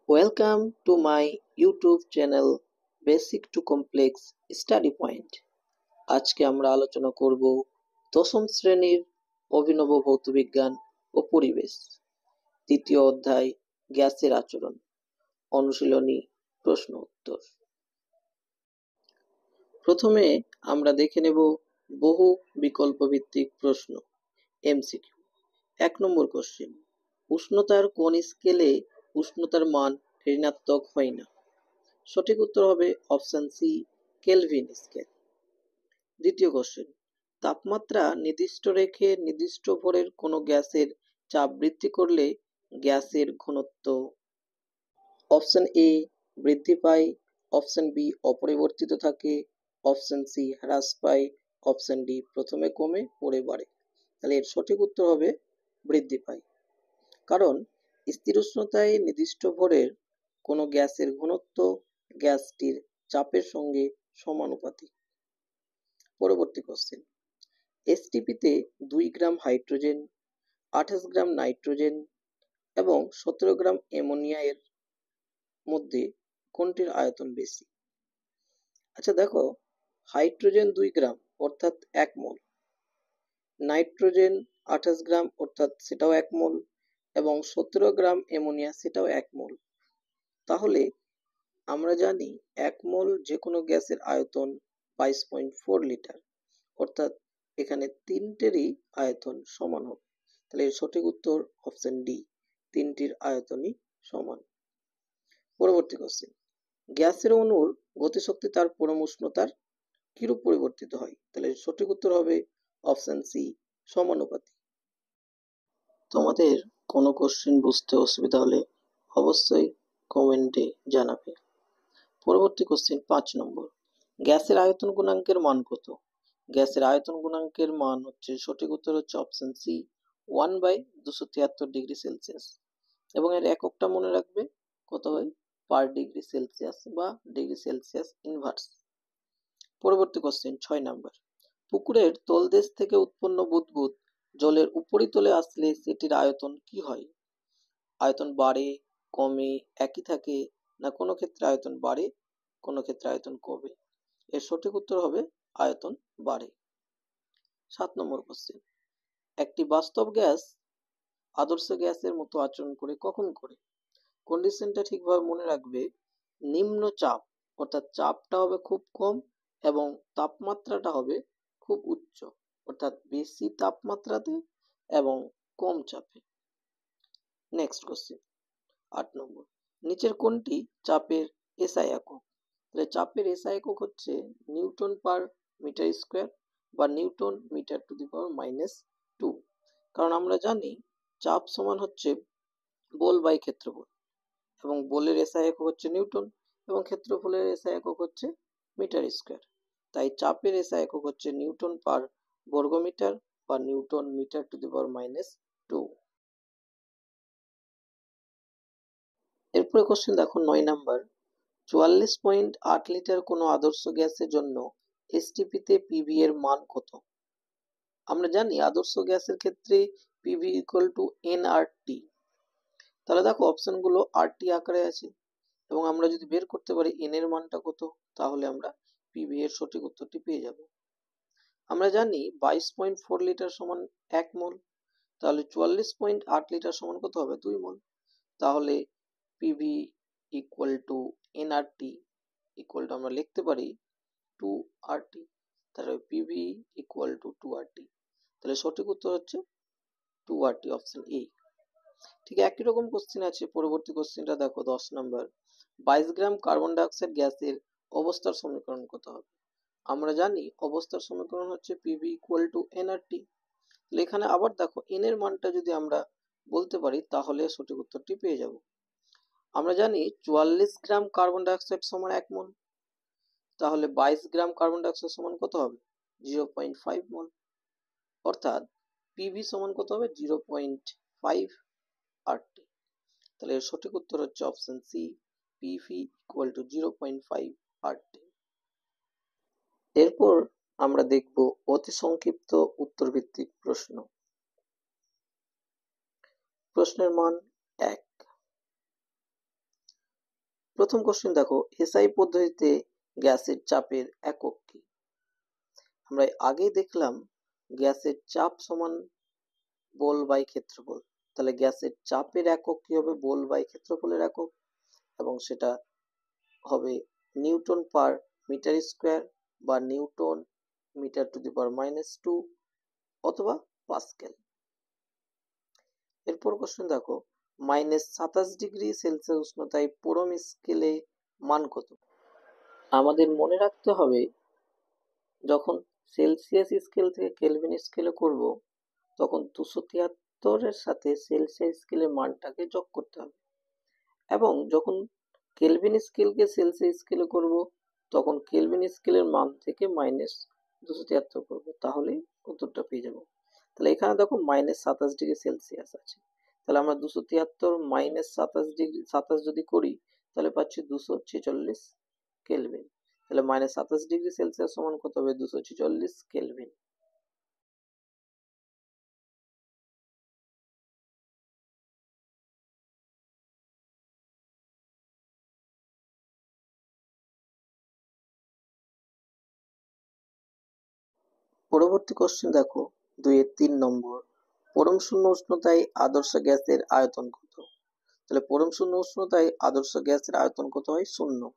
Welcome to my YouTube channel Basic to Complex Study Point. আজকে আমরা আলোচনা করব দশম শ্রেণীর অভিনব ভৌতবিজ্ঞান ও পরিবেশ তৃতীয় অধ্যায় গ্যাসের আচরণ অনুশীলনী প্রশ্ন উত্তর। প্রথমে আমরা দেখে নেব বহু বিকল্প ভিত্তিক প্রশ্ন এমসিকিউ। 1 নম্বর কোশ্চেন, উষ্ণতার কোন স্কেলে উষ্ণতার মান ঋণাত্মক হয় না? সঠিক উত্তর হবে অপশন সি, কেলভিন স্কেল। দ্বিতীয় কোশ্চেন, তাপমাত্রা নির্দিষ্ট রেখে নির্দিষ্ট ভরের কোনো গ্যাসের চাপ বৃদ্ধি করলে গ্যাসের ঘনত্ব অপশন এ বৃদ্ধি পায়, অপশন বি অপরিবর্তিত থাকে, অপশন সি হ্রাস পায়, অপশন ডি প্রথমে কমে পরে বাড়ে। তাহলে এর সঠিক উত্তর হবে বৃদ্ধি পায়, কারণ স্থির উষ্ণতায় নির্দিষ্ট ভরের কোনো গ্যাসের ঘনত্ব গ্যাসটির চাপের সঙ্গে সমানুপাতিক। পরবর্তী কোশ্চেন, এসটিপিতে 2 গ্রাম হাইড্রোজেন, 28 গ্রাম নাইট্রোজেন এবং 17 গ্রাম অ্যামোনিয়া এর মধ্যে কোনটির আয়তন বেশি? আচ্ছা দেখো, হাইড্রোজেন 2 গ্রাম অর্থাৎ 1 মোল, নাইট্রোজেন 28 গ্রাম অর্থাৎ সেটাও 1 মোল এবং 17 গ্রাম অ্যামোনিয়া সেটাও 1 মোল। তাহলে আমরা জানি 1 মোল যে কোনো গ্যাসের আয়তন 22.4 লিটার, অর্থাৎ এখানে তিনটেরই আয়তন সমান হবে। তাহলে এর সঠিক উত্তর অপশন ডি, তিনটির আয়তনই সমান। পরবর্তী কোশ্চেন, গ্যাসের অণুর গতিশক্তি তার পরম উষ্ণতার কিরূপ পরিবর্তিত হয়? তাহলে সঠিক উত্তর হবে অপশন সি, সমানুপাতিক। তোমাদের কোনো কোশ্চেন বুঝতে অসুবিধা হলে অবশ্যই কমেন্টে জানাবে। পরবর্তী কোশ্চেন 5 নম্বর, গ্যাসের আয়তন গুণাঙ্কের মান কত? গ্যাসের আয়তন গুণাঙ্কের মান হচ্ছে, সঠিক উত্তর হচ্ছে অপশন সি, 1/273 ডিগ্রি সেলসিয়াস এবং এর এককটা মনে রাখবে, কত হয়? পার ডিগ্রি সেলসিয়াস বা ডিগ্রি সেলসিয়াস ইনভার্স। পরবর্তী কোশ্চেন 6 নম্বর, পুকুরের তলদেশ থেকে উৎপন্ন বুদবুদ জলের উপরিতলে আসলে সেটির আয়তন কি হয়? আয়তন বাড়ে, কমে, একই থাকে, না কোনো ক্ষেত্রে আয়তন বাড়ে, কোনো ক্ষেত্রে আয়তন কমে? এর সঠিক উত্তর হবে আয়তন বাড়ে। 7 নম্বর কোশ্চেন, একটি বাস্তব গ্যাস আদর্শ গ্যাসের মতো আচরণ করে কখন করে? কন্ডিশনটা ঠিকভাবে মনে রাখবে, নিম্ন চাপ অর্থাৎ চাপটা হবে খুব কম এবং তাপমাত্রাটা হবে খুব উচ্চ, অর্থাৎ বেশি তাপমাত্রাতে এবং কম চাপে। নেক্সট কোশ্চেন 8 নম্বর, নিচের কোনটি চাপের এসআই একক? তাহলে চাপের এসআই একক হচ্ছে নিউটন পার মিটার স্কয়ার বা নিউটন মিটার টু দি পাওয়ার -2, কারণ আমরা জানি চাপ সমান হচ্ছে বল বাই ক্ষেত্রফল এবং বলের এসআই একক হচ্ছে নিউটন এবং ক্ষেত্রফলের এসআই একক হচ্ছে মিটার স্কয়ার। তাই চাপের এসআই একক হচ্ছে নিউটন পার বর্গমিটার বা নিউটন মিটার টু দি পাওয়ার -2। এরপরে কোশ্চেন দেখো 9 নাম্বার, 44.8 লিটার কোনো আদর্শ গ্যাসের জন্য এসটিপিতে পিভি এর মান কত? আমরা জানি আদর্শ গ্যাসের ক্ষেত্রে পিভি ইকুয়াল টু এনআরটি। তাহলে দেখো অপশনগুলো আরটি আকারে আছে এবং আমরা যদি বের করতে পারি এন এর মানটা কত, তাহলে আমরা পিভি এর সঠিক উত্তরটি পেয়ে যাব। আমরা জানি 22.4 লিটার সমান 1 মোল, তাহলে 44.8 লিটার সমান কত হবে? 2 মোল। তাহলে PV equal two nRT equal to আমরা লিখতে পারি 2RT। তাহলে পিভি ইকুয়াল টু 2RT, তাহলে সঠিক উত্তর হচ্ছে 2RT, অপশন এ। ঠিক একই রকম কোশ্চেন আছে, পরবর্তী কোশ্চেনটা দেখো 10 নাম্বার, 22 গ্রাম কার্বন ডাইঅক্সাইড গ্যাসের অবস্থার সমীকরণ কত হবে? আমরা জানি অবস্থার সমীকরণ হচ্ছে পিভি ইকুয়াল টু এনআরটি। তাহলে এখানে আবার দেখো এন এর মানটা যদি আমরা বলতে পারি তাহলে সঠিক উত্তরটি পেয়ে যাব। আমরা জানি 44 গ্রাম কার্বন ডাইঅক্সাইড সমান 1 মোল, তাহলে 22 গ্রাম কার্বন ডাইঅক্সাইড সমান কত হবে? 0.5 মোল, অর্থাৎ পিভি সমান কত হবে? 0.5 আরটি। তাহলে এর সঠিক উত্তর হচ্ছে option C, PV equal to 0.5 RT. এরপর আমরা দেখব অতি সংক্ষিপ্ত উত্তর ভিত্তিক প্রশ্ন। প্রশ্নের মান 1, প্রথম কোশ্চেন দেখো, এসআই পদ্ধতিতে গ্যাসের চাপের একক কি? আমরা আগেই দেখলাম গ্যাসের চাপ সমান বল বাই ক্ষেত্রফল। তাহলে গ্যাসের চাপের একক কি হবে? বল বাই ক্ষেত্রফলের একক, এবং সেটা হবে নিউটন পার মিটার স্কোয়ার বা নিউটন মিটার টু দি পাওয়ার -2 অথবা পাস্কেল। এরপর কোশ্চেন দেখো, -27°C উষ্ণতায় পরম স্কেলে মান কত? আমাদের মনে রাখতে হবে, যখন সেলসিয়াস স্কেল থেকে কেলভিন স্কেলে করব, তখন 273 এর সাথে সেলসিয়াস স্কেলের মানটাকে যোগ করতে হবে, এবং যখন কেলভিন স্কেলকে সেলসিয়াস স্কেলে করব, তখন কেলভিন স্কেলের মান থেকে -273 করব, তাহলে উত্তরটা পেয়ে যাব। তাহলে এখানে দেখো -27°C আছে, তাহলে আমরা 273 -27 যদি করি, তাহলে পাচ্ছি 246 কেলভিন। তাহলে -27°C সমান কত হবে? 246 কেলভিন। পরবর্তী কোশ্চেন দেখো, 2-3 নম্বর, পরম শূন্য উষ্ণতায় আদর্শ গ্যাসের আয়তন কত? তাহলে পরম শূন্য উষ্ণতায় আদর্শ গ্যাসের আয়তন কত হয়? 0।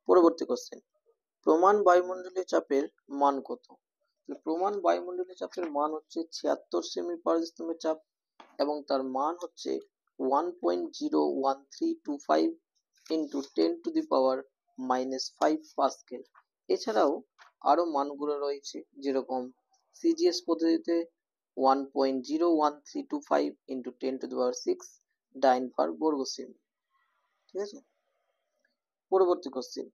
পরবর্তী কোশ্চেন, প্রমাণ বায়ুমণ্ডলীয় চাপের মান কত? প্রমাণ বায়ুমণ্ডলীয় চাপের মান হচ্ছে 76 সেমি পার স্তম্ভের চাপ, এবং তার মান হচ্ছে 1.01325 ইন্টু 10⁻⁻5 পাস্কেল। এছাড়াও আরো মানগুলো রয়েছে, যেরকম সিজিএস পদ্ধতিতে 1.01325 ইন্টু 10⁻6 ডাইন পার বর্গ সেমি। ঠিক আছে। পরবর্তী কোশ্চেন,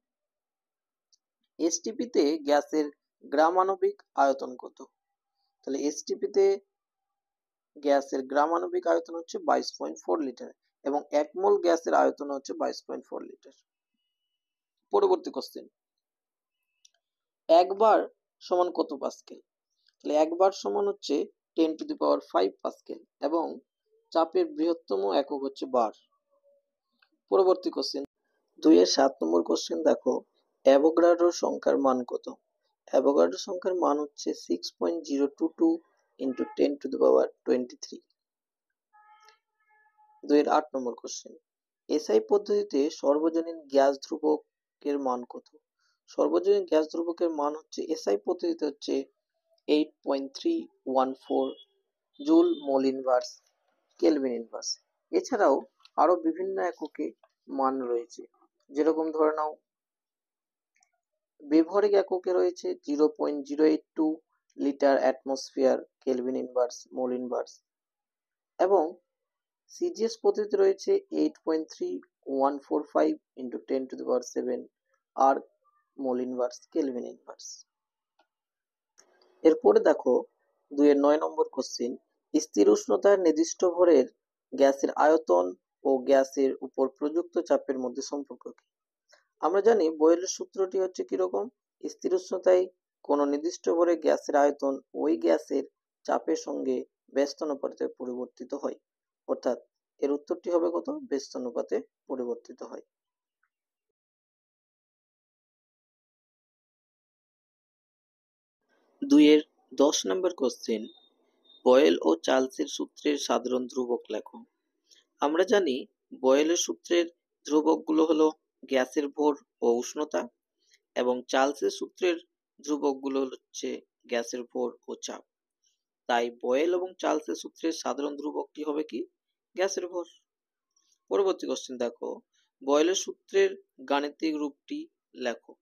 এসটিপিতে গ্যাসের গ্রামাণবিক আয়তন কত? তাহলে এসটিপিতে গ্যাসের গ্রামাণবিক আয়তন হচ্ছে 22.4 লিটার, এবং 1 মোল গ্যাসের আয়তন হচ্ছে 22.4 লিটার। পরবর্তী কোশ্চেন, 1 বার সমান কত পাস্কেল? তাহলে 1 বার সমান হচ্ছে 10⁵ পাস্কেল, এবং চাপের বৃহত্তম একক হচ্ছে বার। পরবর্তী কোশ্চেন, 2-7 নম্বর কোশ্চেন দেখো, অ্যাভোগাড্রো সংখ্যার মান কত? অ্যাভোগাড্রো সংখ্যার মান হচ্ছে 6.022 ইন্টু 10⁻23। 2-8 নম্বর কোশ্চেন, এসআই পদ্ধতিতে সর্বজনীন গ্যাস ধ্রুবকের মান কত? সর্বজনীন গ্যাস ধ্রুবকের মান হচ্ছে এসআই পদ্ধতিতে হচ্ছে 8.314 joule mole inverse kelvin inverse. এছাড়াও আরো বিভিন্ন এককে মান রয়েছে, যেরকম ধরে নাও ব্যবহারিক এককে রয়েছে 0.082 litre atmosphere kelvin inverse mole inverse, এবং সিজিএস পদ্ধতিতে রয়েছে 8.3145 into 10⁻7 erg mole inverse kelvin inverse. এরপরে দেখো 2-9 নম্বর কোশ্চেন, স্থির উষ্ণতার নির্দিষ্ট ভরের গ্যাসের আয়তন ও গ্যাসের উপর প্রযুক্ত চাপের মধ্যে সম্পর্ক কি? আমরা জানি বয়েলের সূত্রটি হচ্ছে কিরকম, স্থির উষ্ণতায় কোন নির্দিষ্ট ভরে গ্যাসের আয়তন ওই গ্যাসের চাপের সঙ্গে ব্যস্ত অনুপাতে পরিবর্তিত হয়, অর্থাৎ এর উত্তরটি হবে কত? ব্যস্ত অনুপাতে পরিবর্তিত হয়। 2-10 নম্বর কোশ্চেন, বয়েল ও চার্লসের সূত্রের সাধারণ ধ্রুবক লেখো। আমরা জানি বয়েলের সূত্রের ধ্রুবকগুলো হলো গ্যাসের ভর ও উষ্ণতা, এবং চার্লসের সূত্রের ধ্রুবকগুলো হচ্ছে গ্যাসের ভর ও চাপ। তাই বয়েল এবং চার্লসের সূত্রের সাধারণ ধ্রুবকটি হবে কি? গ্যাসের ভর। পরবর্তী কোশ্চেন দেখো, বয়েলের সূত্রের গাণিতিক রূপটি লেখো।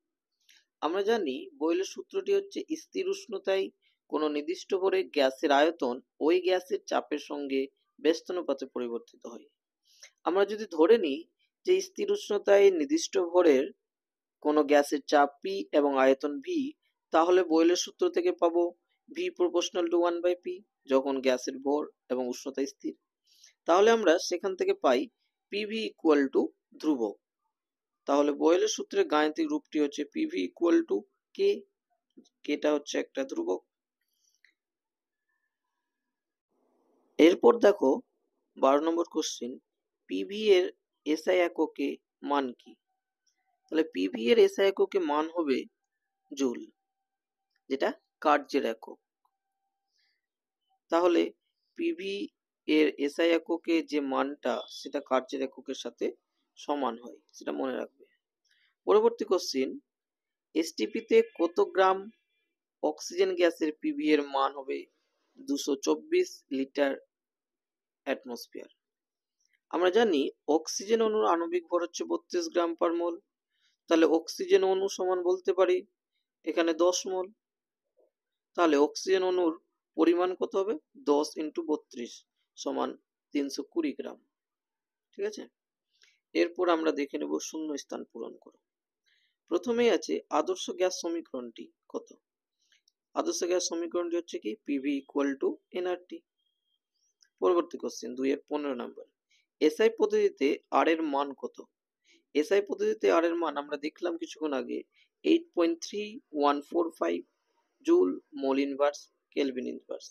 আমরা জানি বয়েলের সূত্রটি হচ্ছে স্থির উষ্ণতায় কোন নির্দিষ্ট ভরে গ্যাসের আয়তন ওই গ্যাসের চাপের সঙ্গে ব্যস্ত অনুপাতে পরিবর্তিত হয়। আমরা যদি ধরে নিই যে স্থির উষ্ণতায় নির্দিষ্ট ভরের কোন গ্যাসের চাপ P এবং আয়তন V, তাহলে বয়েলের সূত্র থেকে পাবো V proportional to 1/P যখন গ্যাসের ভর এবং উষ্ণতা স্থির। তাহলে আমরা সেখান থেকে পাই PV ইকুয়াল টু ধ্রুবক। তাহলে বয়েলের সূত্রের গাণিতিক রূপটি হচ্ছে PV ইকুয়াল টু K, কেটা হচ্ছে একটা ধ্রুবক। এরপর দেখো 12 নম্বর কোশ্চেন, PV এর এসআই এককে মান কি? তাহলে পিভি এর এসআই এককে মান হবে জুল, যেটা কার্যের একক। তাহলে পিভি এর এসআই এককে যে মানটা সেটা কার্যের এককের সাথে সমান হয়, সেটা মনে রাখবে। পরবর্তী কোশ্চিন, এসটিপিতে কত গ্রাম অক্সিজেন গ্যাসের পিভি এর মান হবে 224 লিটার অ্যাটমসফিয়ার। আমরা জানি অক্সিজেন অণুর আণবিক ভর হচ্ছে 32 গ্রাম পার মোল। তাহলে অক্সিজেন অণু সমান বলতে পারি এখানে 10 মোল। তাহলে অক্সিজেন অণুর পরিমাণ কত হবে? 10 × 32 সমান 320 গ্রাম। ঠিক আছে, এরপর আমরা দেখে নেব শূন্য স্থান পূরণ করো। প্রথমেই আছে আদর্শ গ্যাস সমীকরণটি কত? আদর্শ গ্যাস সমীকরণটি হচ্ছে কি পিভি ইকুয়াল টু এনআরটি। পরবর্তী কোশ্চেন 2 এর 15 নম্বর, এসআই পদ্ধতিতে আর এর মান কত? এসআই পদ্ধতিতে আর এর মান আমরা দেখলাম কিছুক্ষণ আগে 8.3145 joule mole inverse kelvin inverse.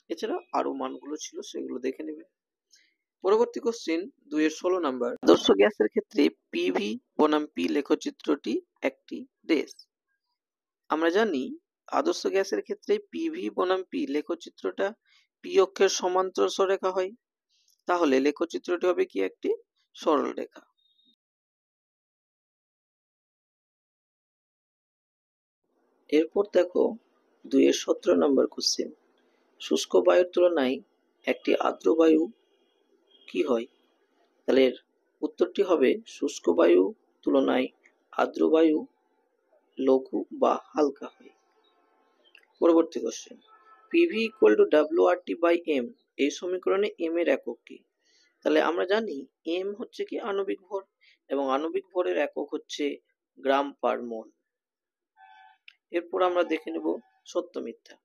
এছাড়া আরো মানগুলো ছিল সেগুলো দেখে নেবে। পরবর্তী কোশ্চেন 2 এর 16 নম্বর, আদর্শ গ্যাসের ক্ষেত্রে পিভি বনাম পি লেখচিত্রটি একটি ড্যাশ। আমরা জানি আদর্শ গ্যাসের ক্ষেত্রে পিভি বনাম পি লেখচিত্রটা পি অক্ষের সমান্তরাল সরলরেখা হয়। তাহলে লেখচিত্রটি হবে কি একটি সরল রেখা। এরপর দেখো 2 এর 17 নম্বর কোশ্চেন, শুষ্ক বায়ুর তুলনায় একটি আর্দ্র বায়ু কি হয়? তাহলে এর উত্তরটি হবে শুষ্ক বায়ু তুলনায় আর্দ্র বায়ু লঘু বা হালকা হয়। পরবর্তী question, PV equal to WRT by M, এই সমীকরণে এম এর একক কি? তাহলে আমরা জানি এম হচ্ছে কি আণবিক ভর, এবং আণবিক ভরের একক হচ্ছে গ্রাম পার মোল। এরপর আমরা দেখে নেব সত্য মিথ্যা।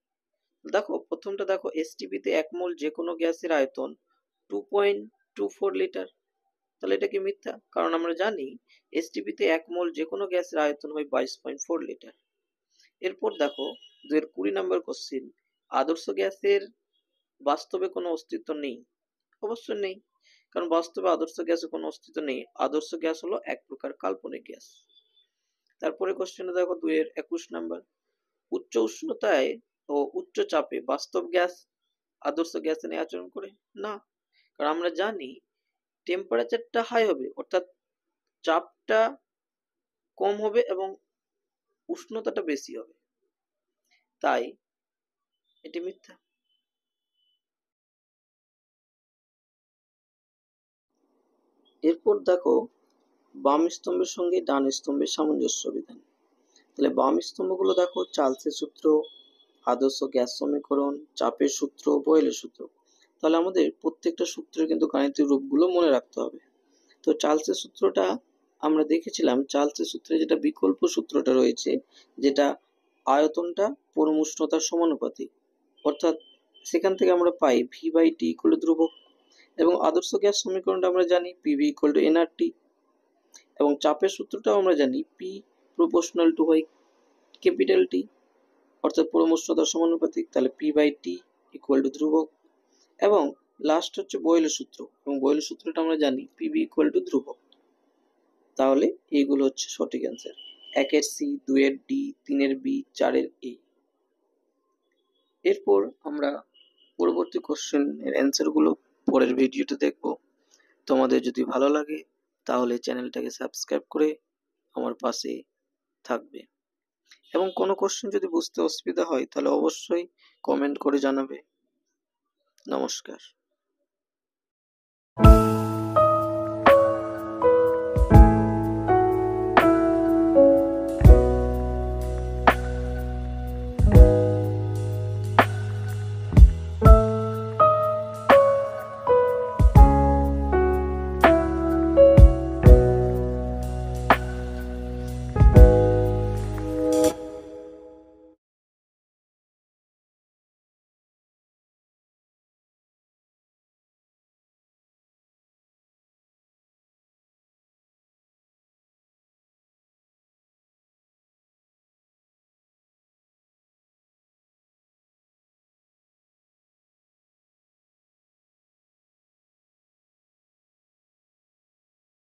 দেখো প্রথমটা দেখো, এসটিপিতে 1 মোল যে কোনো গ্যাসের আয়তন 2.24 লিটার। তাহলে এটা কি মিথ্যা? কারণ আমরা জানি এসটিপিতে 1 মোল যে কোনো গ্যাসের আয়তন হয় 22.4 লিটার। এরপর দেখো 2 এর 20 নম্বর কোশ্চেন, আদর্শ গ্যাসের বাস্তবে কোনো অস্তিত্ব নেই? অবশ্যই নেই, কারণ বাস্তবে আদর্শ গ্যাসের কোনো অস্তিত্ব নেই। আদর্শ গ্যাস হলো এক প্রকার কাল্পনিক গ্যাস। তারপরে কোশ্চেনে দেখো 2 এর 21 নম্বর, উচ্চ উষ্ণতায় ও উচ্চ চাপে বাস্তব গ্যাস আদর্শ গ্যাসে নিয়ে আচরণ করে না, কারণ আমরা জানি টেম্পারেচারটা হাই হবে, অর্থাৎ চাপটা কম হবে এবং উষ্ণতাটা বেশি হবে, তাই এটি মিথ্যা। এরপর দেখো বাম স্তম্ভের সঙ্গে ডান স্তম্ভের সামঞ্জস্য বিধান। তাহলে বাম স্তম্ভগুলো দেখো চার্লসের সূত্র, আদর্শ গ্যাস সমীকরণ, চাপের সূত্র, বয়েলের সূত্র। তাহলে আমাদের প্রত্যেকটা সূত্রের কিন্তু গাণিতিক রূপগুলো মনে রাখতে হবে। তো চার্লসের সূত্রটা আমরা দেখেছিলাম, চার্লসের সূত্রে যেটা বিকল্প সূত্রটা রয়েছে, যেটা আয়তনটা পরম উষ্ণতার সমানুপাতিক, অর্থাৎ সেখান থেকে আমরা পাই ভি/টি ইকুয়াল টু ধ্রুবক। এবং আদর্শ গ্যাস সমীকরণটা আমরা জানি পিভি ইকুয়াল টু এনআরটি, এবং চাপের সূত্রটাও আমরা জানি পি প্রপোর্শনাল টু হয় ক্যাপিটাল টি, অর্থাৎ পরম উষ্ণতার সমানুপাতিক। তাহলে পি/টি ইকুয়াল টু ধ্রুবক। এবং লাস্ট হচ্ছে বয়েলের সূত্র, এবং বয়েলের সূত্রটা আমরা জানি পিভি ইকুয়াল টু ধ্রুবক। তাহলে এইগুলো হচ্ছে সঠিক অ্যান্সার, 1 এর সি, 2 এর ডি, 3 এর বি, 4 এর এ। এরপর আমরা পরবর্তী কোশ্চেন এর অ্যান্সার গুলো পরের ভিডিওতে দেখব। তোমাদের যদি ভালো লাগে তাহলে চ্যানেলটাকে সাবস্ক্রাইব করে আমার পাশে থাকবে, এবং কোনো কোশ্চেন যদি বুঝতে অসুবিধা হয় তাহলে অবশ্যই কমেন্ট করে জানাবে। নমস্কার।